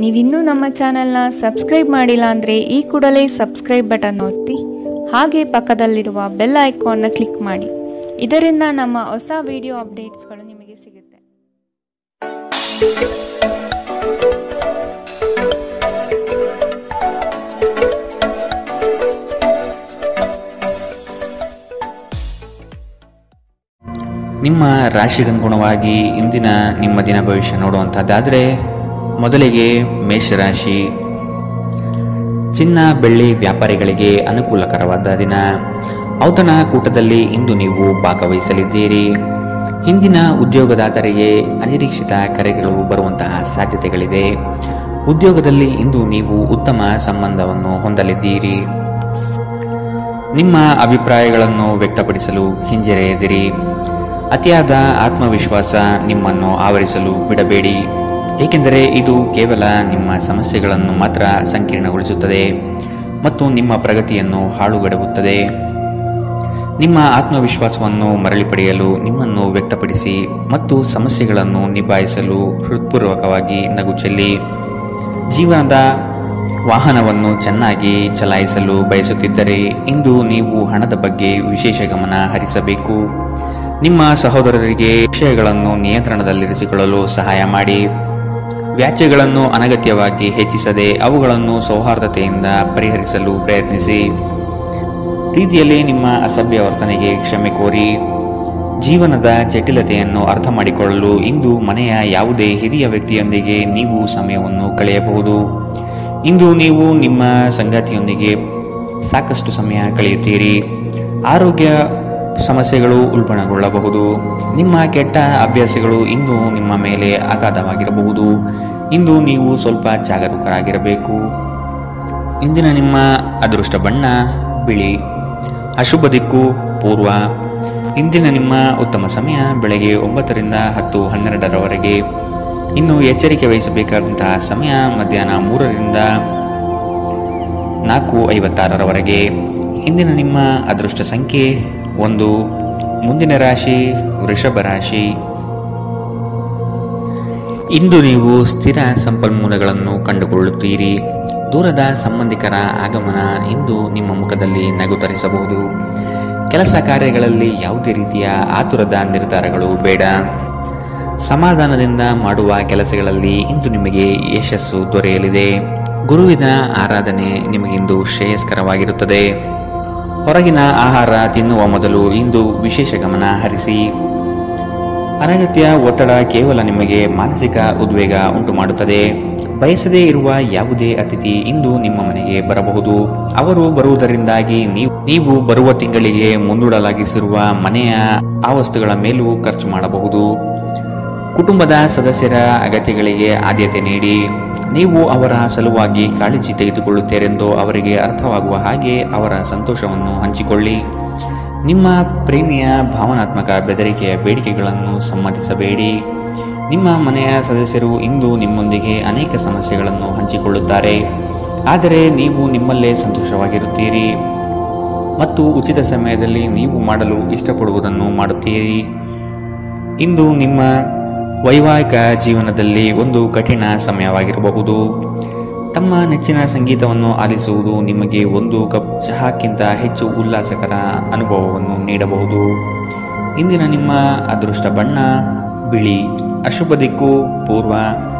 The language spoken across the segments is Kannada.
ನೀವಿನ್ನೂ ನಮ್ಮ ಚಾನೆಲ್ನ ಸಬ್ಸ್ಕ್ರೈಬ್ ಮಾಡಿಲ್ಲ ಅಂದರೆ ಈ ಕೂಡಲೇ ಸಬ್ಸ್ಕ್ರೈಬ್ ಬಟನ್ ಒತ್ತಿ ಹಾಗೆ ಪಕ್ಕದಲ್ಲಿರುವ ಬೆಲ್ ಐಕಾನ್ನ ಕ್ಲಿಕ್ ಮಾಡಿ. ಇದರಿಂದ ನಮ್ಮ ಹೊಸ ವಿಡಿಯೋ ಅಪ್ಡೇಟ್ಸ್ಗಳು ನಿಮಗೆ ಸಿಗುತ್ತೆ. ನಿಮ್ಮ ರಾಶಿಗನುಗುಣವಾಗಿ ಇಂದಿನ ನಿಮ್ಮ ದಿನ ಭವಿಷ್ಯ ನೋಡುವಂಥದ್ದಾದರೆ ಮೊದಲಿಗೆ ಮೇಷರಾಶಿ. ಚಿನ್ನ ಬೆಳ್ಳಿ ವ್ಯಾಪಾರಿಗಳಿಗೆ ಅನುಕೂಲಕರವಾದ ದಿನ. ಔತಣಕೂಟದಲ್ಲಿ ಇಂದು ನೀವು ಭಾಗವಹಿಸಲಿದ್ದೀರಿ. ಹಿಂದಿನ ಉದ್ಯೋಗದಾತರಿಗೆ ಅನಿರೀಕ್ಷಿತ ಕರೆಗಳು ಬರುವಂತಹ ಸಾಧ್ಯತೆಗಳಿದೆ. ಉದ್ಯೋಗದಲ್ಲಿ ಇಂದು ನೀವು ಉತ್ತಮ ಸಂಬಂಧವನ್ನು ಹೊಂದಲಿದ್ದೀರಿ. ನಿಮ್ಮ ಅಭಿಪ್ರಾಯಗಳನ್ನು ವ್ಯಕ್ತಪಡಿಸಲು ಹಿಂಜರಿಯದಿರಿ. ಅತಿಯಾದ ಆತ್ಮವಿಶ್ವಾಸ ನಿಮ್ಮನ್ನು ಆವರಿಸಲು ಬಿಡಬೇಡಿ, ಏಕೆಂದರೆ ಇದು ಕೇವಲ ನಿಮ್ಮ ಸಮಸ್ಯೆಗಳನ್ನು ಮಾತ್ರ ಸಂಕೀರ್ಣಗೊಳಿಸುತ್ತದೆ ಮತ್ತು ನಿಮ್ಮ ಪ್ರಗತಿಯನ್ನು ಹಾಳುಗೆಡವುತ್ತದೆ. ನಿಮ್ಮ ಆತ್ಮವಿಶ್ವಾಸವನ್ನು ಮರಳಿ ಪಡೆಯಲು ನಿಮ್ಮನ್ನು ವ್ಯಕ್ತಪಡಿಸಿ ಮತ್ತು ಸಮಸ್ಯೆಗಳನ್ನು ನಿಭಾಯಿಸಲು ಹೃತ್ಪೂರ್ವಕವಾಗಿ ನಗು ಚೆಲ್ಲಿ. ಜೀವನದ ವಾಹನವನ್ನು ಚೆನ್ನಾಗಿ ಚಲಾಯಿಸಲು ಬಯಸುತ್ತಿದ್ದರೆ ಇಂದು ನೀವು ಹಣದ ಬಗ್ಗೆ ವಿಶೇಷ ಗಮನ ಹರಿಸಬೇಕು. ನಿಮ್ಮ ಸಹೋದರರಿಗೆ ವಿಷಯಗಳನ್ನು ನಿಯಂತ್ರಣದಲ್ಲಿರಿಸಿಕೊಳ್ಳಲು ಸಹಾಯ ಮಾಡಿ. ವ್ಯಾಜ್ಯಗಳನ್ನು ಅನಗತ್ಯವಾಗಿ ಹೆಚ್ಚಿಸದೆ ಅವುಗಳನ್ನು ಸೌಹಾರ್ದತೆಯಿಂದ ಪರಿಹರಿಸಲು ಪ್ರಯತ್ನಿಸಿ. ಪ್ರೀತಿಯಲ್ಲಿ ನಿಮ್ಮ ಅಸಭ್ಯ ವರ್ತನೆಗೆ ಕ್ಷಮೆ ಕೋರಿ. ಜೀವನದ ಜಟಿಲತೆಯನ್ನು ಅರ್ಥ ಮಾಡಿಕೊಳ್ಳಲು ಇಂದು ಮನೆಯ ಯಾವುದೇ ಹಿರಿಯ ವ್ಯಕ್ತಿಯೊಂದಿಗೆ ನೀವು ಸಮಯವನ್ನು ಕಳೆಯಬಹುದು. ಇಂದು ನೀವು ನಿಮ್ಮ ಸಂಗಾತಿಯೊಂದಿಗೆ ಸಾಕಷ್ಟು ಸಮಯ ಕಳೆಯುತ್ತೀರಿ. ಆರೋಗ್ಯ ಸಮಸ್ಯೆಗಳು ಉಲ್ಬಣಗೊಳ್ಳಬಹುದು. ನಿಮ್ಮ ಕೆಟ್ಟ ಅಭ್ಯಾಸಗಳು ಇಂದು ನಿಮ್ಮ ಮೇಲೆ ಆಘಾತವಾಗಿರಬಹುದು. ಇಂದು ನೀವು ಸ್ವಲ್ಪ ಜಾಗರೂಕರಾಗಿರಬೇಕು. ಇಂದಿನ ನಿಮ್ಮ ಅದೃಷ್ಟ ಬಣ್ಣ ಬಿಳಿ. ಅಶುಭ ದಿಕ್ಕು ಪೂರ್ವ. ಇಂದಿನ ನಿಮ್ಮ ಉತ್ತಮ ಸಮಯ ಬೆಳಗ್ಗೆ 9 ರಿಂದ 10:12ರವರೆಗೆ. ಇನ್ನು ಎಚ್ಚರಿಕೆ ವಹಿಸಬೇಕಾದಂತಹ ಸಮಯ ಮಧ್ಯಾಹ್ನ 3 ರಿಂದ 4:56ರವರೆಗೆ. ಇಂದಿನ ನಿಮ್ಮ ಅದೃಷ್ಟ ಸಂಖ್ಯೆ 1. ಮುಂದಿನ ರಾಶಿ ವೃಷಭ ರಾಶಿ. ಇಂದು ನೀವು ಸ್ಥಿರ ಸಂಪನ್ಮೂಲಗಳನ್ನು ಕಂಡುಕೊಳ್ಳುತ್ತೀರಿ. ದೂರದ ಸಂಬಂಧಿಕರ ಆಗಮನ ಇಂದು ನಿಮ್ಮ ಮುಖದಲ್ಲಿ ನಗು ತರಿಸಬಹುದು. ಕೆಲಸ ಕಾರ್ಯಗಳಲ್ಲಿ ಯಾವುದೇ ರೀತಿಯ ಆತುರದ ನಿರ್ಧಾರಗಳು ಬೇಡ. ಸಮಾಧಾನದಿಂದ ಮಾಡುವ ಕೆಲಸಗಳಲ್ಲಿ ಇಂದು ನಿಮಗೆ ಯಶಸ್ಸು ದೊರೆಯಲಿದೆ. ಗುರುವಿನ ಆರಾಧನೆ ನಿಮಗಿಂದು ಶ್ರೇಯಸ್ಕರವಾಗಿರುತ್ತದೆ. ಹೊರಗಿನ ಆಹಾರ ತಿನ್ನುವ ಮೊದಲು ಇಂದು ವಿಶೇಷ ಗಮನ ಹರಿಸಿ. ಅನಗತ್ಯ ಒತ್ತಡ ಕೇವಲ ನಿಮಗೆ ಮಾನಸಿಕ ಉದ್ವೇಗ ಉಂಟು ಮಾಡುತ್ತದೆ. ಬಯಸದೇ ಇರುವ ಯಾವುದೇ ಅತಿಥಿ ಇಂದು ನಿಮ್ಮ ಮನೆಗೆ ಬರಬಹುದು. ಅವರು ಬರುವುದರಿಂದಾಗಿ ನೀವು ಬರುವ ತಿಂಗಳಿಗೆ ಮುಂದೂಡಲಾಗಿಸಿರುವ ಮನೆಯ ಆ ವಸ್ತುಗಳ ಮೇಲೂ ಖರ್ಚು ಮಾಡಬಹುದು. ಕುಟುಂಬದ ಸದಸ್ಯರ ಅಗತ್ಯಗಳಿಗೆ ಆದ್ಯತೆ ನೀಡಿ. ನೀವು ಅವರ ಸಲುವಾಗಿ ಕಾಳಜಿ ತೆಗೆದುಕೊಳ್ಳುತ್ತೀರೆಂದು ಅವರಿಗೆ ಅರ್ಥವಾಗುವ ಹಾಗೆ ಅವರ ಸಂತೋಷವನ್ನು ಹಂಚಿಕೊಳ್ಳಿ. ನಿಮ್ಮ ಪ್ರೇಮಿಯ ಭಾವನಾತ್ಮಕ ಬೆದರಿಕೆಯ ಬೇಡಿಕೆಗಳನ್ನು ಸಮ್ಮತಿಸಬೇಡಿ. ನಿಮ್ಮ ಮನೆಯ ಸದಸ್ಯರು ಇಂದು ನಿಮ್ಮೊಂದಿಗೆ ಅನೇಕ ಸಮಸ್ಯೆಗಳನ್ನು ಹಂಚಿಕೊಳ್ಳುತ್ತಾರೆ, ಆದರೆ ನೀವು ನಿಮ್ಮಲ್ಲೇ ಸಂತೋಷವಾಗಿರುತ್ತೀರಿ ಮತ್ತು ಉಚಿತ ಸಮಯದಲ್ಲಿ ನೀವು ಮಾಡಲು ಇಷ್ಟಪಡುವುದನ್ನು ಮಾಡುತ್ತೀರಿ. ಇಂದು ನಿಮ್ಮ ವೈವಾಹಿಕ ಜೀವನದಲ್ಲಿ ಒಂದು ಕಠಿಣ ಸಮಯವಾಗಿರಬಹುದು. ತಮ್ಮ ನೆಚ್ಚಿನ ಸಂಗೀತವನ್ನು ಆಲಿಸುವುದು ನಿಮಗೆ ಒಂದು ಕಪ್ ಚಹಾಕ್ಕಿಂತ ಹೆಚ್ಚು ಉಲ್ಲಾಸಕರ ಅನುಭವವನ್ನು ನೀಡಬಹುದು. ಇಂದಿನ ನಿಮ್ಮ ಅದೃಷ್ಟ ಬಣ್ಣ ಬಿಳಿ. ಅಶುಭ ದಿಕ್ಕು ಪೂರ್ವ.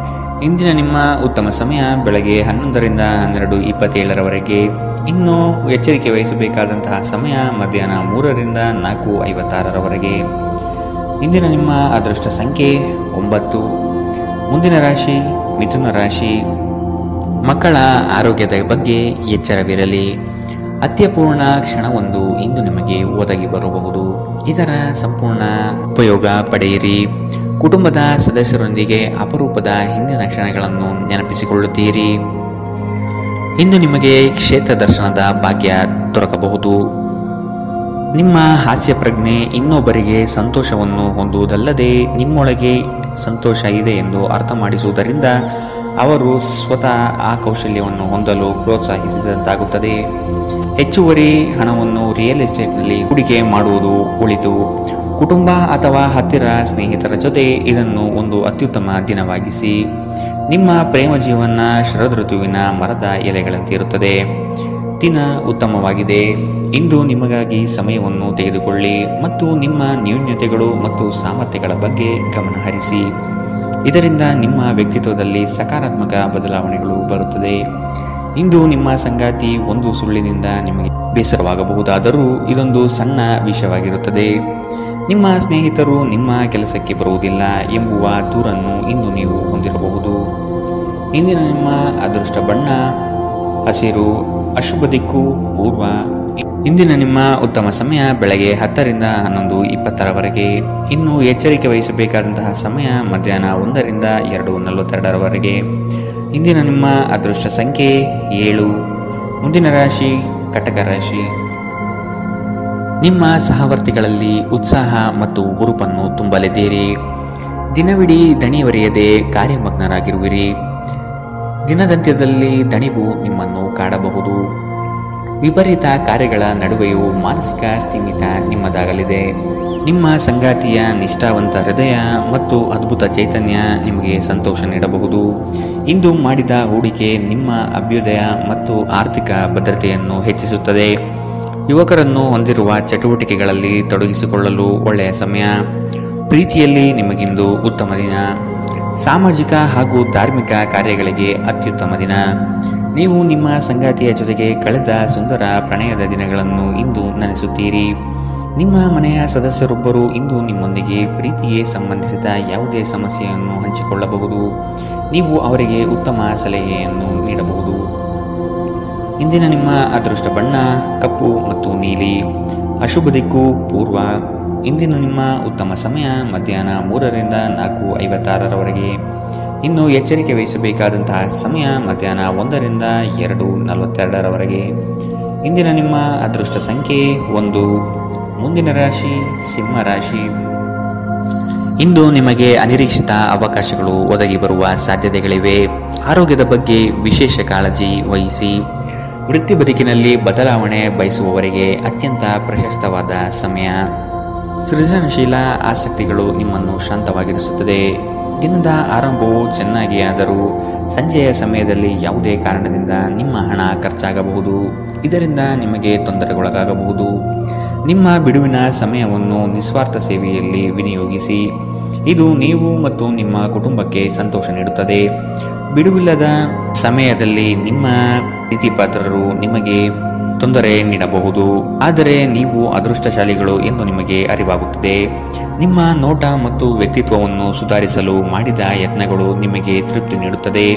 ಇಂದಿನ ನಿಮ್ಮ ಉತ್ತಮ ಸಮಯ ಬೆಳಗ್ಗೆ 11 ರಿಂದ 12:27ರವರೆಗೆ. ಇನ್ನು ಎಚ್ಚರಿಕೆ ವಹಿಸಬೇಕಾದಂತಹ ಸಮಯ ಮಧ್ಯಾಹ್ನ 3 ರಿಂದ 4:56ರವರೆಗೆ. ಇಂದಿನ ನಿಮ್ಮ ಅದೃಷ್ಟ ಸಂಖ್ಯೆ 9. ಮುಂದಿನ ರಾಶಿ ಮಿಥುನ ರಾಶಿ. ಮಕ್ಕಳ ಆರೋಗ್ಯದ ಬಗ್ಗೆ ಎಚ್ಚರವಿರಲಿ. ಅತ್ಯಪೂರ್ಣ ಕ್ಷಣವೊಂದು ಇಂದು ನಿಮಗೆ ಒದಗಿ ಬರಬಹುದು. ಇದರ ಸಂಪೂರ್ಣ ಉಪಯೋಗ ಪಡೆಯಿರಿ. ಕುಟುಂಬದ ಸದಸ್ಯರೊಂದಿಗೆ ಅಪರೂಪದ ಹಿಂದಿನ ಕ್ಷಣಗಳನ್ನು ನೆನಪಿಸಿಕೊಳ್ಳುತ್ತೀರಿ. ಇಂದು ನಿಮಗೆ ಕ್ಷೇತ್ರ ದರ್ಶನದ ಭಾಗ್ಯ ದೊರಕಬಹುದು. ನಿಮ್ಮ ಹಾಸ್ಯ ಪ್ರಜ್ಞೆ ಇನ್ನೊಬ್ಬರಿಗೆ ಸಂತೋಷವನ್ನು ಹೊಂದುವುದಲ್ಲದೆ ನಿಮ್ಮೊಳಗೆ ಸಂತೋಷ ಇದೆ ಎಂದು ಅರ್ಥ ಮಾಡಿಸುವುದರಿಂದ ಅವರು ಸ್ವತಃ ಆ ಕೌಶಲ್ಯವನ್ನು ಹೊಂದಲು ಪ್ರೋತ್ಸಾಹಿಸಿದಂತಾಗುತ್ತದೆ. ಹೆಚ್ಚುವರಿ ಹಣವನ್ನು ರಿಯಲ್ ಎಸ್ಟೇಟ್ನಲ್ಲಿ ಹೂಡಿಕೆ ಮಾಡುವುದು ಒಳಿತು. ಕುಟುಂಬ ಅಥವಾ ಹತ್ತಿರ ಸ್ನೇಹಿತರ ಜೊತೆ ಇದನ್ನು ಒಂದು ಅತ್ಯುತ್ತಮ ದಿನವಾಗಿಸಿ. ನಿಮ್ಮ ಪ್ರೇಮ ಜೀವನ ಶರದ್ ಋತುವಿನ ಮರದ ಎಲೆಗಳಂತೆ ಇರುತ್ತದೆ. ದಿನ ಉತ್ತಮವಾಗಿದೆ. ಇಂದು ನಿಮಗಾಗಿ ಸಮಯವನ್ನು ತೆಗೆದುಕೊಳ್ಳಿ ಮತ್ತು ನಿಮ್ಮ ನ್ಯೂನತೆಗಳು ಮತ್ತು ಸಾಮರ್ಥ್ಯಗಳ ಬಗ್ಗೆ ಗಮನ ಹರಿಸಿ. ಇದರಿಂದ ನಿಮ್ಮ ವ್ಯಕ್ತಿತ್ವದಲ್ಲಿ ಸಕಾರಾತ್ಮಕ ಬದಲಾವಣೆಗಳು ಬರುತ್ತದೆ. ಇಂದು ನಿಮ್ಮ ಸಂಗಾತಿ ಒಂದು ಸುಳ್ಳಿನಿಂದ ನಿಮಗೆ ಬೇಸರವಾಗಬಹುದಾದರೂ ಇದೊಂದು ಸಣ್ಣ ವಿಷಯವಾಗಿರುತ್ತದೆ. ನಿಮ್ಮ ಸ್ನೇಹಿತರು ನಿಮ್ಮ ಕೆಲಸಕ್ಕೆ ಬರುವುದಿಲ್ಲ ಎಂಬುವ ದೂರನ್ನು ಇಂದು ನೀವು ಹೊಂದಿರಬಹುದು. ಇಂದಿನ ನಿಮ್ಮ ಅದೃಷ್ಟ ಬಣ್ಣ ಹಸಿರು, ಅಶುಭ ದಿಕ್ಕು ಪೂರ್ವ. ಇಂದಿನ ನಿಮ್ಮ ಉತ್ತಮ ಸಮಯ ಬೆಳಗ್ಗೆ 10 ರಿಂದ 11:20ರವರೆಗೆ. ಇನ್ನು ಎಚ್ಚರಿಕೆ ವಹಿಸಬೇಕಾದಂತಹ ಸಮಯ ಮಧ್ಯಾಹ್ನ 1 ರಿಂದ 2:42ರವರೆಗೆ. ಇಂದಿನ ನಿಮ್ಮ ಅದೃಷ್ಟ ಸಂಖ್ಯೆ 7. ಮುಂದಿನ ರಾಶಿ ಕಟಕ ರಾಶಿ. ನಿಮ್ಮ ಸಹವರ್ತಿಗಳಲ್ಲಿ ಉತ್ಸಾಹ ಮತ್ತು ಹುರುಪನ್ನು ತುಂಬಲಿದ್ದೀರಿ. ದಿನವಿಡೀ ದಣಿವರಿಯದೆ ಕಾರ್ಯಮಗ್ನರಾಗಿರುವಿರಿ. ದಿನದಂತ್ಯದಲ್ಲಿ ದಣಿವು ನಿಮ್ಮನ್ನು ಕಾಡಬಹುದು. ವಿಪರೀತ ಕಾರ್ಯಗಳ ನಡುವೆಯೂ ಮಾನಸಿಕ ಸ್ಥಿಮಿತ ನಿಮ್ಮದಾಗಲಿದೆ. ನಿಮ್ಮ ಸಂಗಾತಿಯ ನಿಷ್ಠಾವಂತ ಹೃದಯ ಮತ್ತು ಅದ್ಭುತ ಚೈತನ್ಯ ನಿಮಗೆ ಸಂತೋಷ ನೀಡಬಹುದು. ಇಂದು ಮಾಡಿದ ಹೂಡಿಕೆ ನಿಮ್ಮ ಅಭ್ಯುದಯ ಮತ್ತು ಆರ್ಥಿಕ ಭದ್ರತೆಯನ್ನು ಹೆಚ್ಚಿಸುತ್ತದೆ. ಯುವಕರನ್ನು ಹೊಂದಿರುವ ಚಟುವಟಿಕೆಗಳಲ್ಲಿ ತೊಡಗಿಸಿಕೊಳ್ಳಲು ಒಳ್ಳೆಯ ಸಮಯ. ಪ್ರೀತಿಯಲ್ಲಿ ನಿಮಗಿಂದು ಉತ್ತಮ ದಿನ. ಸಾಮಾಜಿಕ ಹಾಗೂ ಧಾರ್ಮಿಕ ಕಾರ್ಯಗಳಿಗೆ ಅತ್ಯುತ್ತಮ ದಿನ. ನೀವು ನಿಮ್ಮ ಸಂಗಾತಿಯ ಜೊತೆಗೆ ಕಳೆದ ಸುಂದರ ಪ್ರಣಯದ ದಿನಗಳನ್ನು ಇಂದು ನೆನೆಸುತ್ತೀರಿ. ನಿಮ್ಮ ಮನೆಯ ಸದಸ್ಯರೊಬ್ಬರು ಇಂದು ನಿಮ್ಮೊಂದಿಗೆ ಪ್ರೀತಿಗೆ ಸಂಬಂಧಿಸಿದ ಯಾವುದೇ ಸಮಸ್ಯೆಯನ್ನು ಹಂಚಿಕೊಳ್ಳಬಹುದು. ನೀವು ಅವರಿಗೆ ಉತ್ತಮ ಸಲಹೆಯನ್ನು ನೀಡಬಹುದು. ಇಂದಿನ ನಿಮ್ಮ ಅದೃಷ್ಟ ಬಣ್ಣ ಕಪ್ಪು ಮತ್ತು ನೀಲಿ, ಅಶುಭ ದಿಕ್ಕು ಪೂರ್ವ. ಇಂದಿನ ನಿಮ್ಮ ಉತ್ತಮ ಸಮಯ ಮಧ್ಯಾಹ್ನ 3 ರಿಂದ 4:56ರವರೆಗೆ. ಇನ್ನು ಎಚ್ಚರಿಕೆ ವಹಿಸಬೇಕಾದಂತಹ ಸಮಯ ಮಧ್ಯಾಹ್ನ 1 ರಿಂದ 2:42ರವರೆಗೆ. ಇಂದಿನ ನಿಮ್ಮ ಅದೃಷ್ಟ ಸಂಖ್ಯೆ 1. ಮುಂದಿನ ರಾಶಿ ಸಿಂಹ ರಾಶಿ. ಇಂದು ನಿಮಗೆ ಅನಿರೀಕ್ಷಿತ ಅವಕಾಶಗಳು ಒದಗಿ ಬರುವ ಸಾಧ್ಯತೆಗಳಿವೆ. ಆರೋಗ್ಯದ ಬಗ್ಗೆ ವಿಶೇಷ ಕಾಳಜಿ ವಹಿಸಿ. ವೃತ್ತಿ ಬದುಕಿನಲ್ಲಿ ಬದಲಾವಣೆ ಬಯಸುವವರಿಗೆ ಅತ್ಯಂತ ಪ್ರಶಸ್ತವಾದ ಸಮಯ. ಸೃಜನಶೀಲ ಆಸಕ್ತಿಗಳು ನಿಮ್ಮನ್ನು ಶಾಂತವಾಗಿರಿಸುತ್ತದೆ. ದಿನದ ಆರಂಭವು ಚೆನ್ನಾಗಿಯಾದರೂ ಸಂಜೆಯ ಸಮಯದಲ್ಲಿ ಯಾವುದೇ ಕಾರಣದಿಂದ ನಿಮ್ಮ ಹಣ ಖರ್ಚಾಗಬಹುದು. ಇದರಿಂದ ನಿಮಗೆ ತೊಂದರೆಗೊಳಗಾಗಬಹುದು. ನಿಮ್ಮ ಬಿಡುವಿನ ಸಮಯವನ್ನು ನಿಸ್ವಾರ್ಥ ಸೇವೆಯಲ್ಲಿ ವಿನಿಯೋಗಿಸಿ. ಇದು ನೀವು ಮತ್ತು ನಿಮ್ಮ ಕುಟುಂಬಕ್ಕೆ ಸಂತೋಷ ನೀಡುತ್ತದೆ. ಬಿಡುವಿಲ್ಲದ ಸಮಯದಲ್ಲಿ ನಿಮ್ಮ ಪ್ರೀತಿಪಾತ್ರರು ನಿಮಗೆ ತೊಂದರೆ ನೀಡಬಹುದು, ಆದರೆ ನೀವು ಅದೃಷ್ಟಶಾಲಿಗಳು ಎಂದು ನಿಮಗೆ ಅರಿವಾಗುತ್ತದೆ. ನಿಮ್ಮ ನೋಟ ಮತ್ತು ವ್ಯಕ್ತಿತ್ವವನ್ನು ಸುಧಾರಿಸಲು ಮಾಡಿದ ಯತ್ನಗಳು ನಿಮಗೆ ತೃಪ್ತಿ ನೀಡುತ್ತದೆ.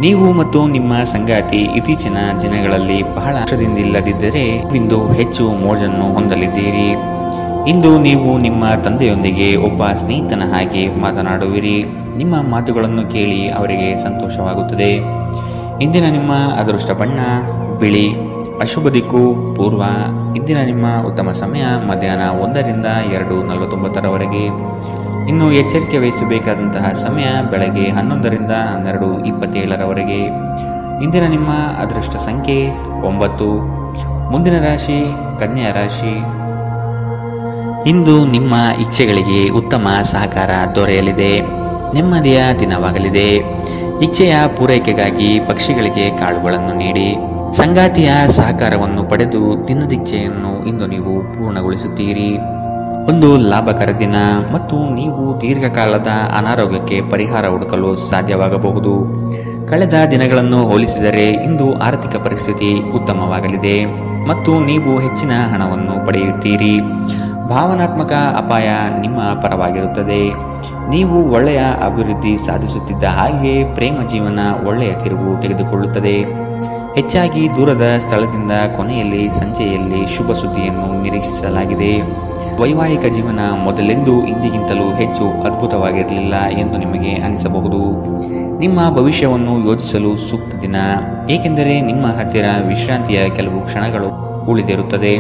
ನೀವು ಮತ್ತು ನಿಮ್ಮ ಸಂಗಾತಿ ಇತ್ತೀಚಿನ ದಿನಗಳಲ್ಲಿ ಬಹಳ ವರ್ಷದಿಂದಿಲ್ಲದಿದ್ದರೆ ಇಂದು ಹೆಚ್ಚು ಮೋಜನ್ನು ಹೊಂದಲಿದ್ದೀರಿ. ಇಂದು ನೀವು ನಿಮ್ಮ ತಂದೆಯೊಂದಿಗೆ ಒಬ್ಬ ಸ್ನೇಹಿತನ ಹಾಗೆ ಮಾತನಾಡುವಿರಿ. ನಿಮ್ಮ ಮಾತುಗಳನ್ನು ಕೇಳಿ ಅವರಿಗೆ ಸಂತೋಷವಾಗುತ್ತದೆ. ಇಂದಿನ ನಿಮ್ಮ ಅದೃಷ್ಟ ಬಣ್ಣ ಬಿಳಿ, ಅಶುಭ ದಿಕ್ಕು ಪೂರ್ವ. ಇಂದಿನ ನಿಮ್ಮ ಉತ್ತಮ ಸಮಯ ಮಧ್ಯಾಹ್ನ 1 ರಿಂದ 2:49ರವರೆಗೆ. ಇನ್ನು ಎಚ್ಚರಿಕೆ ವಹಿಸಬೇಕಾದಂತಹ ಸಮಯ ಬೆಳಗ್ಗೆ 11 ರಿಂದ 12:27ರವರೆಗೆ. ಇಂದಿನ ನಿಮ್ಮ ಅದೃಷ್ಟ ಸಂಖ್ಯೆ 9. ಮುಂದಿನ ರಾಶಿ ಕನ್ಯಾ ರಾಶಿ. ಇಂದು ನಿಮ್ಮ ಇಚ್ಛೆಗಳಿಗೆ ಉತ್ತಮ ಸಹಕಾರ ದೊರೆಯಲಿದೆ. ನೆಮ್ಮದಿಯ ದಿನವಾಗಲಿದೆ. ಇಚ್ಛೆಯ ಪೂರೈಕೆಗಾಗಿ ಪಕ್ಷಿಗಳಿಗೆ ಕಾಳುಗಳನ್ನು ನೀಡಿ. ಸಂಗಾತಿಯ ಸಹಕಾರವನ್ನು ಪಡೆದು ದಿನದಿಚ್ಛೆಯನ್ನು ಇಂದು ನೀವು ಪೂರ್ಣಗೊಳಿಸುತ್ತೀರಿ. ಒಂದು ಲಾಭಕರ ದಿನ ಮತ್ತು ನೀವು ದೀರ್ಘಕಾಲದ ಅನಾರೋಗ್ಯಕ್ಕೆ ಪರಿಹಾರ ಹುಡುಕಲು ಸಾಧ್ಯವಾಗಬಹುದು. ಕಳೆದ ದಿನಗಳನ್ನು ಹೋಲಿಸಿದರೆ ಇಂದು ಆರ್ಥಿಕ ಪರಿಸ್ಥಿತಿ ಉತ್ತಮವಾಗಲಿದೆ ಮತ್ತು ನೀವು ಹೆಚ್ಚಿನ ಹಣವನ್ನು ಪಡೆಯುತ್ತೀರಿ. ಭಾವನಾತ್ಮಕ ಅಪಾಯ ನಿಮ್ಮ ಪರವಾಗಿರುತ್ತದೆ. ನೀವು ಒಳ್ಳೆಯ ಅಭಿವೃದ್ಧಿ ಸಾಧಿಸುತ್ತಿದ್ದ ಹಾಗೆ ಪ್ರೇಮ ಜೀವನ ಒಳ್ಳೆಯ ತಿರುವು ತೆಗೆದುಕೊಳ್ಳುತ್ತದೆ. ಹೆಚ್ಚಾಗಿ ದೂರದ ಸ್ಥಳದಿಂದ ಕೊನೆಯಲ್ಲಿ ಸಂಜೆಯಲ್ಲಿ ಶುಭ ಸುದ್ದಿಯನ್ನು ನಿರೀಕ್ಷಿಸಲಾಗಿದೆ. ವೈವಾಹಿಕ ಜೀವನ ಮೊದಲೆಂದೂ ಇಂದಿಗಿಂತಲೂ ಹೆಚ್ಚು ಅದ್ಭುತವಾಗಿರಲಿಲ್ಲ ಎಂದು ನಿಮಗೆ ಅನಿಸಬಹುದು. ನಿಮ್ಮ ಭವಿಷ್ಯವನ್ನು ಯೋಚಿಸಲು ಸೂಕ್ತ ದಿನ, ಏಕೆಂದರೆ ನಿಮ್ಮ ಹತ್ತಿರ ವಿಶ್ರಾಂತಿಯ ಕೆಲವು ಕ್ಷಣಗಳು ಉಳಿದಿರುತ್ತದೆ.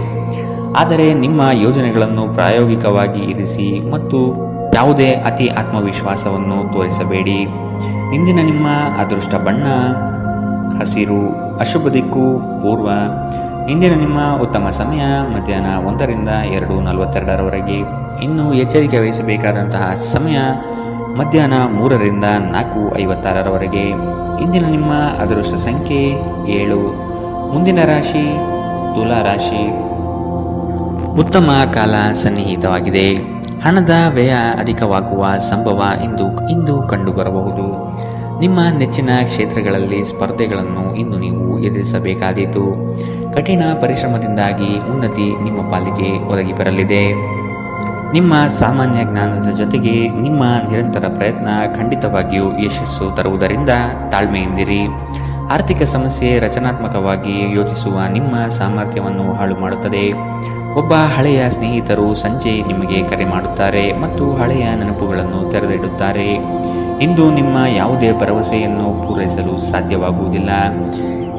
ಆದರೆ ನಿಮ್ಮ ಯೋಜನೆಗಳನ್ನು ಪ್ರಾಯೋಗಿಕವಾಗಿ ಇರಿಸಿ ಮತ್ತು ಯಾವುದೇ ಅತಿ ಆತ್ಮವಿಶ್ವಾಸವನ್ನು ತೋರಿಸಬೇಡಿ. ಇಂದಿನ ನಿಮ್ಮ ಅದೃಷ್ಟ ಬಣ್ಣ ಹಸಿರು, ಅಶುಭ ದಿಕ್ಕು ಪೂರ್ವ. ಇಂದಿನ ನಿಮ್ಮ ಉತ್ತಮ ಸಮಯ ಮಧ್ಯಾಹ್ನ 1 ರಿಂದ 2:42ರವರೆಗೆ. ಇನ್ನು ಎಚ್ಚರಿಕೆ ವಹಿಸಬೇಕಾದಂತಹ ಸಮಯ ಮಧ್ಯಾಹ್ನ 3ರಿಂದ 4:56ರವರೆಗೆ. ಇಂದಿನ ನಿಮ್ಮ ಅದೃಷ್ಟ ಸಂಖ್ಯೆ 7. ಮುಂದಿನ ರಾಶಿ ತುಲಾ ರಾಶಿ. ಉತ್ತಮ ಕಾಲ ಸನ್ನಿಹಿತವಾಗಿದೆ. ಹಣದ ವ್ಯಯ ಅಧಿಕವಾಗುವ ಸಂಭವ ಇಂದು ಕಂಡುಬರಬಹುದು. ನಿಮ್ಮ ನೆಚ್ಚಿನ ಕ್ಷೇತ್ರಗಳಲ್ಲಿ ಸ್ಪರ್ಧೆಗಳನ್ನು ಇಂದು ನೀವು ಎದುರಿಸಬೇಕಾದೀತು. ಕಠಿಣ ಪರಿಶ್ರಮದಿಂದಾಗಿ ಉನ್ನತಿ ನಿಮ್ಮ ಪಾಲಿಗೆ ಒದಗಿ ಬರಲಿದೆ. ನಿಮ್ಮ ಸಾಮಾನ್ಯ ಜ್ಞಾನದ ಜೊತೆಗೆ ನಿಮ್ಮ ನಿರಂತರ ಪ್ರಯತ್ನ ಖಂಡಿತವಾಗಿಯೂ ಯಶಸ್ಸು ತರುವುದರಿಂದ ತಾಳ್ಮೆಯಿಂದಿರಿ. ಆರ್ಥಿಕ ಸಮಸ್ಯೆ ರಚನಾತ್ಮಕವಾಗಿ ಯೋಚಿಸುವ ನಿಮ್ಮ ಸಾಮರ್ಥ್ಯವನ್ನು ಹಾಳು ಮಾಡುತ್ತದೆ. ಒಬ್ಬ ಹಳೆಯ ಸ್ನೇಹಿತರು ಸಂಜೆ ನಿಮಗೆ ಕರೆ ಮಾಡುತ್ತಾರೆ ಮತ್ತು ಹಳೆಯ ನೆನಪುಗಳನ್ನು ತೆರೆದಿಡುತ್ತಾರೆ. ಇಂದು ನಿಮ್ಮ ಯಾವುದೇ ಭರವಸೆಯನ್ನು ಪೂರೈಸಲು ಸಾಧ್ಯವಾಗುವುದಿಲ್ಲ.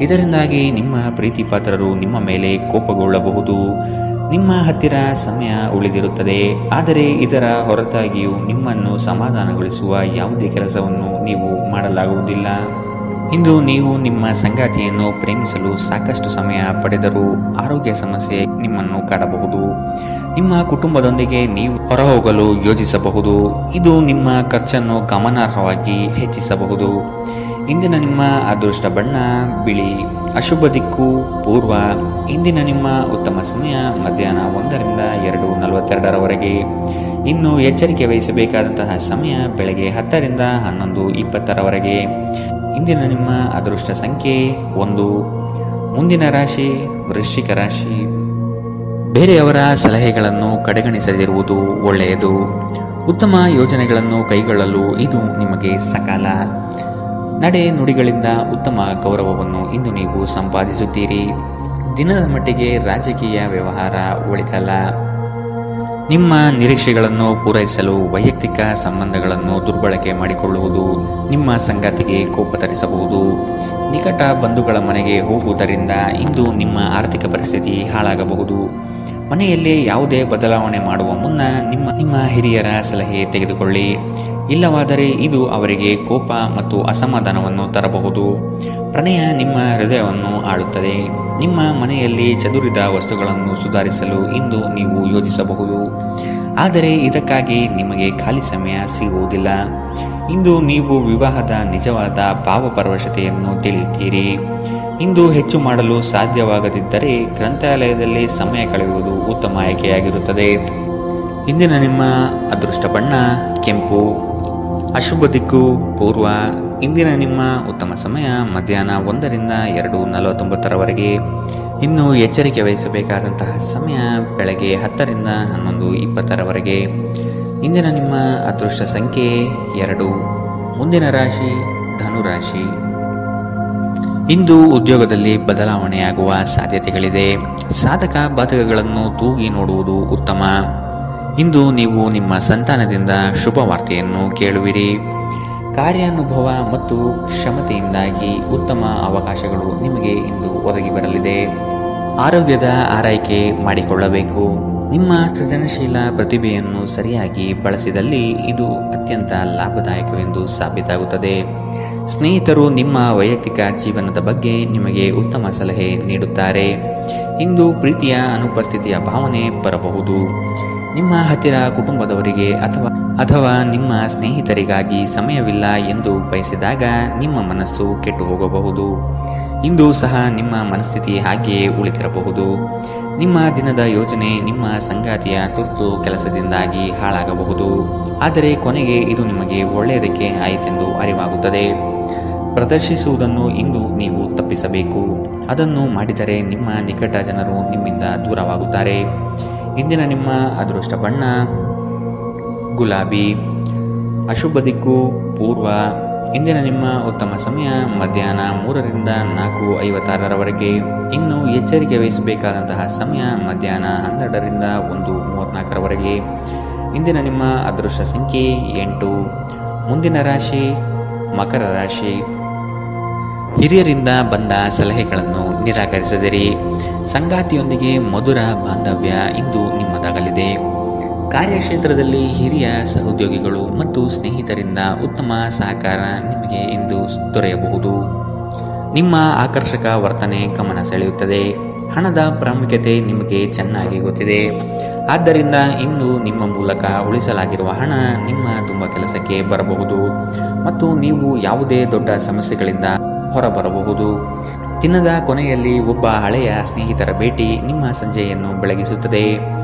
ಇದರಿಂದಾಗಿ ನಿಮ್ಮ ಪ್ರೀತಿ ಪಾತ್ರರು ನಿಮ್ಮ ಮೇಲೆ ಕೋಪಗೊಳ್ಳಬಹುದು. ನಿಮ್ಮ ಹತ್ತಿರ ಸಮಯ ಉಳಿದಿರುತ್ತದೆ, ಆದರೆ ಇದರ ಹೊರತಾಗಿಯೂ ನಿಮ್ಮನ್ನು ಸಮಾಧಾನಗೊಳಿಸುವ ಯಾವುದೇ ಕೆಲಸವನ್ನು ನೀವು ಮಾಡಲಾಗುವುದಿಲ್ಲ. ಇಂದು ನೀವು ನಿಮ್ಮ ಸಂಗಾತಿಯನ್ನು ಪ್ರೇಮಿಸಲು ಸಾಕಷ್ಟು ಸಮಯ ಪಡೆದರೂ ಆರೋಗ್ಯ ಸಮಸ್ಯೆ ನಿಮ್ಮನ್ನು ಕಾಡಬಹುದು. ನಿಮ್ಮ ಕುಟುಂಬದೊಂದಿಗೆ ನೀವು ಹೊರಹೋಗಲು ಯೋಜಿಸಬಹುದು. ಇದು ನಿಮ್ಮ ಖರ್ಚನ್ನು ಗಮನಾರ್ಹವಾಗಿ ಹೆಚ್ಚಿಸಬಹುದು. ಇಂದಿನ ನಿಮ್ಮ ಅದೃಷ್ಟ ಬಣ್ಣ ಬಿಳಿ. ಅಶುಭ ದಿಕ್ಕು ಪೂರ್ವ. ಇಂದಿನ ನಿಮ್ಮ ಉತ್ತಮ ಸಮಯ ಮಧ್ಯಾಹ್ನ 1ರಿಂದ 2:42ರವರೆಗೆ. ಇನ್ನು ಎಚ್ಚರಿಕೆ ವಹಿಸಬೇಕಾದಂತಹ ಸಮಯ ಬೆಳಗ್ಗೆ 10ರಿಂದ 11:20ರವರೆಗೆ. ಇಂದಿನ ನಿಮ್ಮ ಅದೃಷ್ಟ ಸಂಖ್ಯೆ 1. ಮುಂದಿನ ರಾಶಿ ವೃಶ್ಚಿಕ ರಾಶಿ. ಬೇರೆಯವರ ಸಲಹೆಗಳನ್ನು ಕಡೆಗಣಿಸದಿರುವುದು ಒಳ್ಳೆಯದು. ಉತ್ತಮ ಯೋಜನೆಗಳನ್ನು ಕೈಗೊಳ್ಳಲು ಇದು ನಿಮಗೆ ಸಕಾಲ. ನಡೆ ನುಡಿಗಳಿಂದ ಉತ್ತಮ ಗೌರವವನ್ನು ಇಂದು ನೀವು ಸಂಪಾದಿಸುತ್ತೀರಿ. ದಿನದ ಮಟ್ಟಿಗೆ ರಾಜಕೀಯ ವ್ಯವಹಾರ ಒಳಿತಲ್ಲ. ನಿಮ್ಮ ನಿರೀಕ್ಷೆಗಳನ್ನು ಪೂರೈಸಲು ವೈಯಕ್ತಿಕ ಸಂಬಂಧಗಳನ್ನು ದುರ್ಬಳಕೆ ಮಾಡಿಕೊಳ್ಳುವುದು ನಿಮ್ಮ ಸಂಗಾತಿಗೆ ಕೋಪ ತರಿಸಬಹುದು. ನಿಕಟ ಬಂಧುಗಳ ಮನೆಗೆ ಹೋಗುವುದರಿಂದ ಇಂದು ನಿಮ್ಮ ಆರ್ಥಿಕ ಪರಿಸ್ಥಿತಿ ಹಾಳಾಗಬಹುದು. ಮನೆಯಲ್ಲಿ ಯಾವುದೇ ಬದಲಾವಣೆ ಮಾಡುವ ಮುನ್ನ ನಿಮ್ಮ ಹಿರಿಯರ ಸಲಹೆ ತೆಗೆದುಕೊಳ್ಳಿ. ಇಲ್ಲವಾದರೆ ಇದು ಅವರಿಗೆ ಕೋಪ ಮತ್ತು ಅಸಮಾಧಾನವನ್ನು ತರಬಹುದು. ಪ್ರಣಯ ನಿಮ್ಮ ಹೃದಯವನ್ನು ಆಳುತ್ತದೆ. ನಿಮ್ಮ ಮನೆಯಲ್ಲಿ ಚದುರಿದ ವಸ್ತುಗಳನ್ನು ಸುಧಾರಿಸಲು ಇಂದು ನೀವು ಯೋಜಿಸಬಹುದು, ಆದರೆ ಇದಕ್ಕಾಗಿ ನಿಮಗೆ ಖಾಲಿ ಸಮಯ ಸಿಗುವುದಿಲ್ಲ. ಇಂದು ನೀವು ವಿವಾಹದ ನಿಜವಾದ ಭಾವಪರವಶತೆಯನ್ನು ತಿಳಿಯುತ್ತೀರಿ. ಇಂದು ಹೆಚ್ಚು ಮಾಡಲು ಸಾಧ್ಯವಾಗದಿದ್ದರೆ ಗ್ರಂಥಾಲಯದಲ್ಲಿ ಸಮಯ ಕಳೆಯುವುದು ಉತ್ತಮ ಆಯ್ಕೆಯಾಗಿರುತ್ತದೆ. ಇಂದಿನ ನಿಮ್ಮ ಅದೃಷ್ಟ ಬಣ್ಣ ಕೆಂಪು. ಅಶುಭ ದಿಕ್ಕು ಪೂರ್ವ. ಇಂದಿನ ನಿಮ್ಮ ಉತ್ತಮ ಸಮಯ ಮಧ್ಯಾಹ್ನ 1ರಿಂದ 2:49ರವರೆಗೆ. ಇನ್ನು ಎಚ್ಚರಿಕೆ ವಹಿಸಬೇಕಾದಂತಹ ಸಮಯ ಬೆಳಗ್ಗೆ 10ರಿಂದ 11:20ರವರೆಗೆ. ಇಂದಿನ ನಿಮ್ಮ ಅದೃಷ್ಟ ಸಂಖ್ಯೆ 2. ಮುಂದಿನ ರಾಶಿ ಧನುರಾಶಿ. ಇಂದು ಉದ್ಯೋಗದಲ್ಲಿ ಬದಲಾವಣೆಯಾಗುವ ಸಾಧ್ಯತೆಗಳಿದೆ. ಸಾಧಕ ಬಾಧಕಗಳನ್ನು ತೂಗಿ ನೋಡುವುದು ಉತ್ತಮ. ಇಂದು ನೀವು ನಿಮ್ಮ ಸಂತಾನದಿಂದ ಶುಭ ವಾರ್ತೆಯನ್ನು ಕೇಳುವಿರಿ. ಕಾರ್ಯಾನುಭವ ಮತ್ತು ಕ್ಷಮತೆಯಿಂದಾಗಿ ಉತ್ತಮ ಅವಕಾಶಗಳು ನಿಮಗೆ ಇಂದು ಒದಗಿ ಬರಲಿದೆ. ಆರೋಗ್ಯದ ಆರೈಕೆ ಮಾಡಿಕೊಳ್ಳಬೇಕು. ನಿಮ್ಮ ಸೃಜನಶೀಲ ಪ್ರತಿಭೆಯನ್ನು ಸರಿಯಾಗಿ ಬಳಸಿದಲ್ಲಿ ಇದು ಅತ್ಯಂತ ಲಾಭದಾಯಕವೆಂದು ಸಾಬೀತಾಗುತ್ತದೆ. ಸ್ನೇಹಿತರು ನಿಮ್ಮ ವೈಯಕ್ತಿಕ ಜೀವನದ ಬಗ್ಗೆ ನಿಮಗೆ ಉತ್ತಮ ಸಲಹೆ ನೀಡುತ್ತಾರೆ. ಇಂದು ಪ್ರೀತಿಯ ಅನುಪಸ್ಥಿತಿಯ ಭಾವನೆ ಬರಬಹುದು. ನಿಮ್ಮ ಹತ್ತಿರ ಕುಟುಂಬದವರಿಗೆ ಅಥವಾ ನಿಮ್ಮ ಸ್ನೇಹಿತರಿಗಾಗಿ ಸಮಯವಿಲ್ಲ ಎಂದು ಬಯಸಿದಾಗ ನಿಮ್ಮ ಮನಸ್ಸು ಕೆಟ್ಟು ಹೋಗಬಹುದು. ಇಂದು ಸಹ ನಿಮ್ಮ ಮನಸ್ಥಿತಿ ಹಾಗೆಯೇ ಉಳಿದಿರಬಹುದು. ನಿಮ್ಮ ದಿನದ ಯೋಜನೆ ನಿಮ್ಮ ಸಂಗಾತಿಯ ತುರ್ತು ಕೆಲಸದಿಂದಾಗಿ ಹಾಳಾಗಬಹುದು, ಆದರೆ ಕೊನೆಗೆ ಇದು ನಿಮಗೆ ಒಳ್ಳೆಯದಕ್ಕೆ ಆಯಿತೆಂದು ಅರಿವಾಗುತ್ತದೆ. ಪ್ರದರ್ಶಿಸುವುದನ್ನು ಇಂದು ನೀವು ತಪ್ಪಿಸಬೇಕು. ಅದನ್ನು ಮಾಡಿದರೆ ನಿಮ್ಮ ನಿಕಟ ಜನರು ನಿಮ್ಮಿಂದ ದೂರವಾಗುತ್ತಾರೆ. ಇಂದಿನ ನಿಮ್ಮ ಅದೃಷ್ಟ ಬಣ್ಣ ಗುಲಾಬಿ. ಅಶುಭ ದಿಕ್ಕು ಪೂರ್ವ. ಇಂದಿನ ನಿಮ್ಮ ಉತ್ತಮ ಸಮಯ ಮಧ್ಯಾಹ್ನ 3ರಿಂದ 4:56ರವರೆಗೆ. ಇನ್ನು ಎಚ್ಚರಿಕೆ ವಹಿಸಬೇಕಾದಂತಹ ಸಮಯ ಮಧ್ಯಾಹ್ನ 12ರಿಂದ 1:34ರವರೆಗೆ. ಇಂದಿನ ನಿಮ್ಮ ಅದೃಷ್ಟ ಸಂಖ್ಯೆ 8. ಮುಂದಿನ ರಾಶಿ ಮಕರ ರಾಶಿ. ಹಿರಿಯರಿಂದ ಬಂದ ಸಲಹೆಗಳನ್ನು ನಿರಾಕರಿಸದಿರಿ. ಸಂಗಾತಿಯೊಂದಿಗೆ ಮಧುರ ಬಾಂಧವ್ಯ ಇಂದು ನಿಮ್ಮದಾಗಲಿದೆ. ಕಾರ್ಯಕ್ಷೇತ್ರದಲ್ಲಿ ಹಿರಿಯ ಸಹೋದ್ಯೋಗಿಗಳು ಮತ್ತು ಸ್ನೇಹಿತರಿಂದ ಉತ್ತಮ ಸಹಕಾರ ನಿಮಗೆ ಇಂದು ದೊರೆಯಬಹುದು. ನಿಮ್ಮ ಆಕರ್ಷಕ ವರ್ತನೆ ಗಮನ ಸೆಳೆಯುತ್ತದೆ. ಹಣದ ಪ್ರಾಮುಖ್ಯತೆ ನಿಮಗೆ ಚೆನ್ನಾಗಿ ಗೊತ್ತಿದೆ. ಆದ್ದರಿಂದ ಇಂದು ನಿಮ್ಮ ಮೂಲಕ ಉಳಿಸಲಾಗಿರುವ ಹಣ ನಿಮ್ಮ ತುಂಬ ಕೆಲಸಕ್ಕೆ ಬರಬಹುದು ಮತ್ತು ನೀವು ಯಾವುದೇ ದೊಡ್ಡ ಸಮಸ್ಯೆಗಳಿಂದ ಹೊರಬರಬಹುದು. ದಿನದ ಕೊನೆಯಲ್ಲಿ ಒಬ್ಬ ಹಳೆಯ ಸ್ನೇಹಿತರ ಭೇಟಿ ನಿಮ್ಮ ಸಂಜೆಯನ್ನು ಬೆಳಗಿಸುತ್ತದೆ.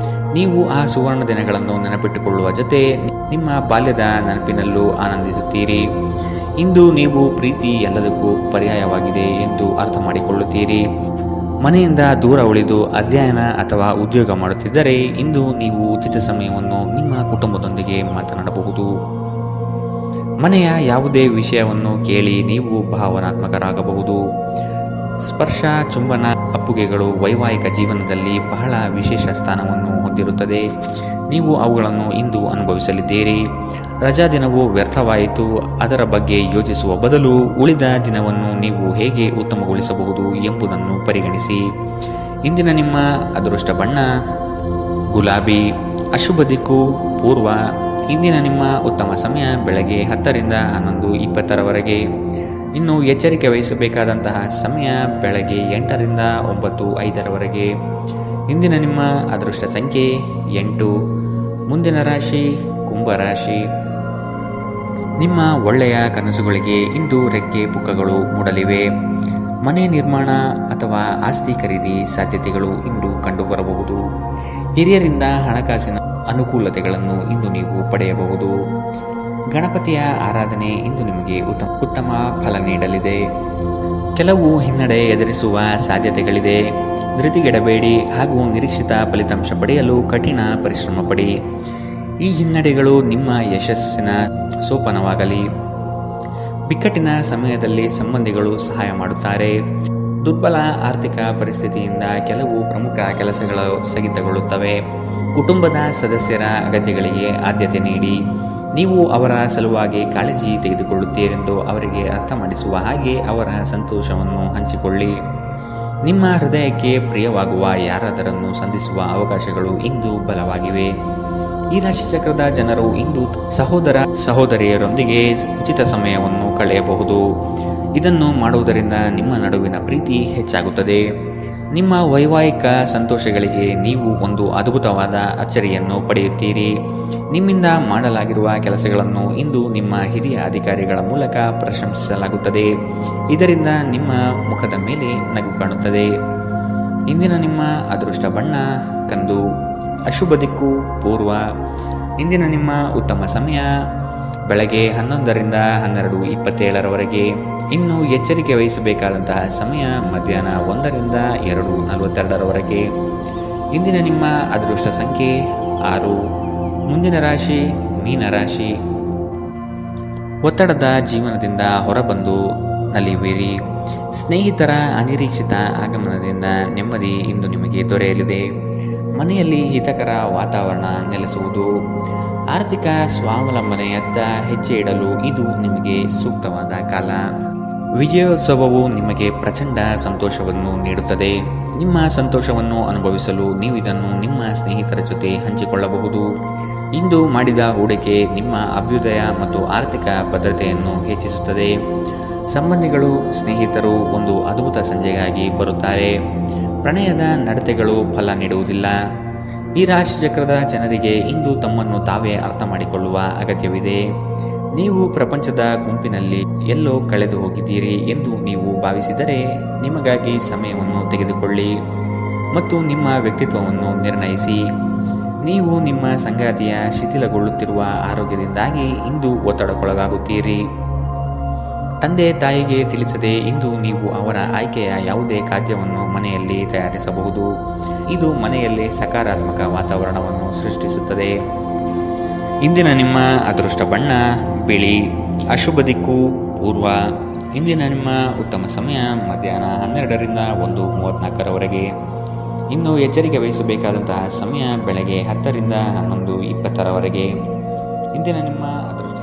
ನೀವು ಆ ಸುವರ್ಣ ದಿನಗಳನ್ನು ನೆನಪಿಟ್ಟುಕೊಳ್ಳುವ ಜೊತೆ ನಿಮ್ಮ ಬಾಲ್ಯದ ನೆನಪಿನಲ್ಲೂ ಆನಂದಿಸುತ್ತೀರಿ. ಇಂದು ನೀವು ಪ್ರೀತಿ ಎಲ್ಲದಕ್ಕೂ ಪರ್ಯಾಯವಾಗಿದೆ ಎಂದು ಅರ್ಥ ಮಾಡಿಕೊಳ್ಳುತ್ತೀರಿ. ಮನೆಯಿಂದ ದೂರ ಉಳಿದು ಅಧ್ಯಯನ ಅಥವಾ ಉದ್ಯೋಗ ಮಾಡುತ್ತಿದ್ದರೆ ಇಂದು ನೀವು ಉಚಿತ ಸಮಯವನ್ನು ನಿಮ್ಮ ಕುಟುಂಬದೊಂದಿಗೆ ಮಾತನಾಡಬಹುದು. ಮನೆಯ ಯಾವುದೇ ವಿಷಯವನ್ನು ಕೇಳಿ ನೀವು ಭಾವನಾತ್ಮಕರಾಗಬಹುದು. ಸ್ಪರ್ಶ, ಚುಂಬನ, ಅಪ್ಪುಗೆಗಳು ವೈವಾಹಿಕ ಜೀವನದಲ್ಲಿ ಬಹಳ ವಿಶೇಷ ಸ್ಥಾನವನ್ನು ಹೊಂದಿರುತ್ತದೆ. ನೀವು ಅವುಗಳನ್ನು ಇಂದು ಅನುಭವಿಸಲಿದ್ದೀರಿ. ರಜಾ ದಿನವು ವ್ಯರ್ಥವಾಯಿತು ಅದರ ಬಗ್ಗೆ ಯೋಚಿಸುವ ಬದಲು ಉಳಿದ ದಿನವನ್ನು ನೀವು ಹೇಗೆ ಉತ್ತಮಗೊಳಿಸಬಹುದು ಎಂಬುದನ್ನು ಪರಿಗಣಿಸಿ. ಇಂದಿನ ನಿಮ್ಮ ಅದೃಷ್ಟ ಬಣ್ಣ ಗುಲಾಬಿ. ಅಶುಭ ದಿಕ್ಕು ಪೂರ್ವ. ಇಂದಿನ ನಿಮ್ಮ ಉತ್ತಮ ಸಮಯ ಬೆಳಗ್ಗೆ 10 ರಿಂದ 11:20 ಇನ್ನು ಎಚ್ಚರಿಕೆ ವಹಿಸಬೇಕಾದಂತಹ ಸಮಯ ಬೆಳಗ್ಗೆ 8 ರಿಂದ 9:05 ಇಂದಿನ ನಿಮ್ಮ ಅದೃಷ್ಟ ಸಂಖ್ಯೆ 8. ಮುಂದಿನ ರಾಶಿ ಕುಂಭರಾಶಿ. ನಿಮ್ಮ ಒಳ್ಳೆಯ ಕನಸುಗಳಿಗೆ ಇಂದು ರೆಕ್ಕೆ ಪುಕ್ಕಗಳು ಮೂಡಲಿವೆ. ಮನೆ ನಿರ್ಮಾಣ ಅಥವಾ ಆಸ್ತಿ ಖರೀದಿ ಸಾಧ್ಯತೆಗಳು ಇಂದು ಕಂಡುಬರಬಹುದು. ಹಿರಿಯರಿಂದ ಹಣಕಾಸಿನ ಅನುಕೂಲತೆಗಳನ್ನು ಇಂದು ನೀವು ಪಡೆಯಬಹುದು. ಗಣಪತಿಯ ಆರಾಧನೆ ಇಂದು ನಿಮಗೆ ಉತ್ತಮ ಫಲ ನೀಡಲಿದೆ. ಕೆಲವು ಹಿನ್ನಡೆ ಎದುರಿಸುವ ಸಾಧ್ಯತೆಗಳಿದೆ. ಧೃತಿಗೆಡಬೇಡಿ ಹಾಗೂ ನಿರೀಕ್ಷಿತ ಫಲಿತಾಂಶ ಪಡೆಯಲು ಕಠಿಣ ಪರಿಶ್ರಮ ಪಡಿ. ಈ ಹಿನ್ನಡೆಗಳು ನಿಮ್ಮ ಯಶಸ್ಸಿನ ಸೋಪಾನವಾಗಲಿ. ಬಿಕ್ಕಟ್ಟಿನ ಸಮಯದಲ್ಲಿ ಸಂಬಂಧಿಗಳು ಸಹಾಯ ಮಾಡುತ್ತಾರೆ. ದುರ್ಬಲ ಆರ್ಥಿಕ ಪರಿಸ್ಥಿತಿಯಿಂದ ಕೆಲವು ಪ್ರಮುಖ ಕೆಲಸಗಳು ಸ್ಥಗಿತಗೊಳ್ಳುತ್ತವೆ. ಕುಟುಂಬದ ಸದಸ್ಯರ ಅಗತ್ಯಗಳಿಗೆ ಆದ್ಯತೆ ನೀಡಿ. ನೀವು ಅವರ ಸಲುವಾಗಿ ಕಾಳಜಿ ತೆಗೆದುಕೊಳ್ಳುತ್ತೀರೆಂದು ಅವರಿಗೆ ಅರ್ಥ ಮಾಡಿಸುವ ಹಾಗೆ ಅವರ ಸಂತೋಷವನ್ನು ಹಂಚಿಕೊಳ್ಳಿ. ನಿಮ್ಮ ಹೃದಯಕ್ಕೆ ಪ್ರಿಯವಾಗುವ ಯಾರಾದರನ್ನು ಸಂಧಿಸುವ ಅವಕಾಶಗಳು ಇಂದು ಬಲವಾಗಿವೆ. ಈ ರಾಶಿಚಕ್ರದ ಜನರು ಇಂದು ಸಹೋದರ ಸಹೋದರಿಯರೊಂದಿಗೆ ಉಚಿತ ಸಮಯವನ್ನು ಕಳೆಯಬಹುದು. ಇದನ್ನು ಮಾಡುವುದರಿಂದ ನಿಮ್ಮ ನಡುವಿನ ಪ್ರೀತಿ ಹೆಚ್ಚಾಗುತ್ತದೆ. ನಿಮ್ಮ ವೈವಾಹಿಕ ಸಂತೋಷಗಳಿಗೆ ನೀವು ಒಂದು ಅದ್ಭುತವಾದ ಅಚ್ಚರಿಯನ್ನು ಪಡೆಯುತ್ತೀರಿ. ನಿಮ್ಮಿಂದ ಮಾಡಲಾಗಿರುವ ಕೆಲಸಗಳನ್ನು ಇಂದು ನಿಮ್ಮ ಹಿರಿಯ ಅಧಿಕಾರಿಗಳ ಮೂಲಕ ಪ್ರಶಂಸಿಸಲಾಗುತ್ತದೆ. ಇದರಿಂದ ನಿಮ್ಮ ಮುಖದ ಮೇಲೆ ನಗು ಕಾಣುತ್ತದೆ. ಇಂದಿನ ನಿಮ್ಮ ಅದೃಷ್ಟ ಬಣ್ಣ ಕಂದು. ಅಶುಭ ದಿಕ್ಕು ಪೂರ್ವ. ಇಂದಿನ ನಿಮ್ಮ ಉತ್ತಮ ಸಮಯ ಬೆಳಗ್ಗೆ 11 ರಿಂದ 12:27 ಇನ್ನು ಎಚ್ಚರಿಕೆ ವಹಿಸಬೇಕಾದಂತಹ ಸಮಯ ಮಧ್ಯಾಹ್ನ 1 ರಿಂದ 2:42 ಇಂದಿನ ನಿಮ್ಮ ಅದೃಷ್ಟ ಸಂಖ್ಯೆ 6. ಮುಂದಿನ ರಾಶಿ ಮೀನರಾಶಿ. ಒತ್ತಡದ ಜೀವನದಿಂದ ಹೊರಬಂದು ನಲಿಯುವಿರಿ. ಸ್ನೇಹಿತರ ಅನಿರೀಕ್ಷಿತ ಆಗಮನದಿಂದ ನೆಮ್ಮದಿ ಇಂದು ನಿಮಗೆ ದೊರೆಯಲಿದೆ. ಮನೆಯಲ್ಲಿ ಹಿತಕರ ವಾತಾವರಣ ನೆಲೆಸುವುದು. ಆರ್ಥಿಕ ಸ್ವಾವಲಂಬನೆಯತ್ತ ಹೆಜ್ಜೆ ಇಡಲು ಇದು ನಿಮಗೆ ಸೂಕ್ತವಾದ ಕಾಲ. ವಿಜಯೋತ್ಸವವು ನಿಮಗೆ ಪ್ರಚಂಡ ಸಂತೋಷವನ್ನು ನೀಡುತ್ತದೆ. ನಿಮ್ಮ ಸಂತೋಷವನ್ನು ಅನುಭವಿಸಲು ನೀವು ಇದನ್ನು ನಿಮ್ಮ ಸ್ನೇಹಿತರ ಜೊತೆ ಹಂಚಿಕೊಳ್ಳಬಹುದು. ಇಂದು ಮಾಡಿದ ಹೂಡಿಕೆ ನಿಮ್ಮ ಅಭ್ಯುದಯ ಮತ್ತು ಆರ್ಥಿಕ ಭದ್ರತೆಯನ್ನು ಹೆಚ್ಚಿಸುತ್ತದೆ. ಸಂಬಂಧಿಗಳು, ಸ್ನೇಹಿತರು ಒಂದು ಅದ್ಭುತ ಸಂಜೆಗಾಗಿ ಬರುತ್ತಾರೆ. ಪ್ರಣಯದ ನಡತೆಗಳು ಫಲ ನೀಡುವುದಿಲ್ಲ. ಈ ರಾಶಿಚಕ್ರದ ಜನರಿಗೆ ಇಂದು ತಮ್ಮನ್ನು ತಾವೇ ಅರ್ಥ ಮಾಡಿಕೊಳ್ಳುವ ಅಗತ್ಯವಿದೆ. ನೀವು ಪ್ರಪಂಚದ ಗುಂಪಿನಲ್ಲಿ ಎಲ್ಲೋ ಕಳೆದು ಹೋಗಿದ್ದೀರಿ ಎಂದು ನೀವು ಭಾವಿಸಿದರೆ ನಿಮಗಾಗಿ ಸಮಯವನ್ನು ತೆಗೆದುಕೊಳ್ಳಿ ಮತ್ತು ನಿಮ್ಮ ವ್ಯಕ್ತಿತ್ವವನ್ನು ನಿರ್ಣಯಿಸಿ. ನೀವು ನಿಮ್ಮ ಸಂಗಾತಿಯ ಶಿಥಿಲಗೊಳ್ಳುತ್ತಿರುವ ಆರೋಗ್ಯದಿಂದಾಗಿ ಇಂದು ಒತ್ತಡಕ್ಕೊಳಗಾಗುತ್ತೀರಿ. ತಂದೆ ತಾಯಿಗೆ ತಿಳಿಸದೆ ಇಂದು ನೀವು ಅವರ ಆಯ್ಕೆಯ ಯಾವುದೇ ಖಾದ್ಯವನ್ನು ಮನೆಯಲ್ಲಿ ತಯಾರಿಸಬಹುದು. ಇದು ಮನೆಯಲ್ಲಿ ಸಕಾರಾತ್ಮಕ ವಾತಾವರಣವನ್ನು ಸೃಷ್ಟಿಸುತ್ತದೆ. ಇಂದಿನ ನಿಮ್ಮ ಅದೃಷ್ಟ ಬಣ್ಣ ಬಿಳಿ. ಅಶುಭ ದಿಕ್ಕು ಪೂರ್ವ. ಇಂದಿನ ನಿಮ್ಮ ಉತ್ತಮ ಸಮಯ ಮಧ್ಯಾಹ್ನ 12 ರಿಂದ 1:34 ಇನ್ನು ಎಚ್ಚರಿಕೆ ವಹಿಸಬೇಕಾದಂತಹ ಸಮಯ ಬೆಳಗ್ಗೆ 10 ರಿಂದ 11:20 ಇಂದಿನ ನಿಮ್ಮ ಅದೃಷ್ಟ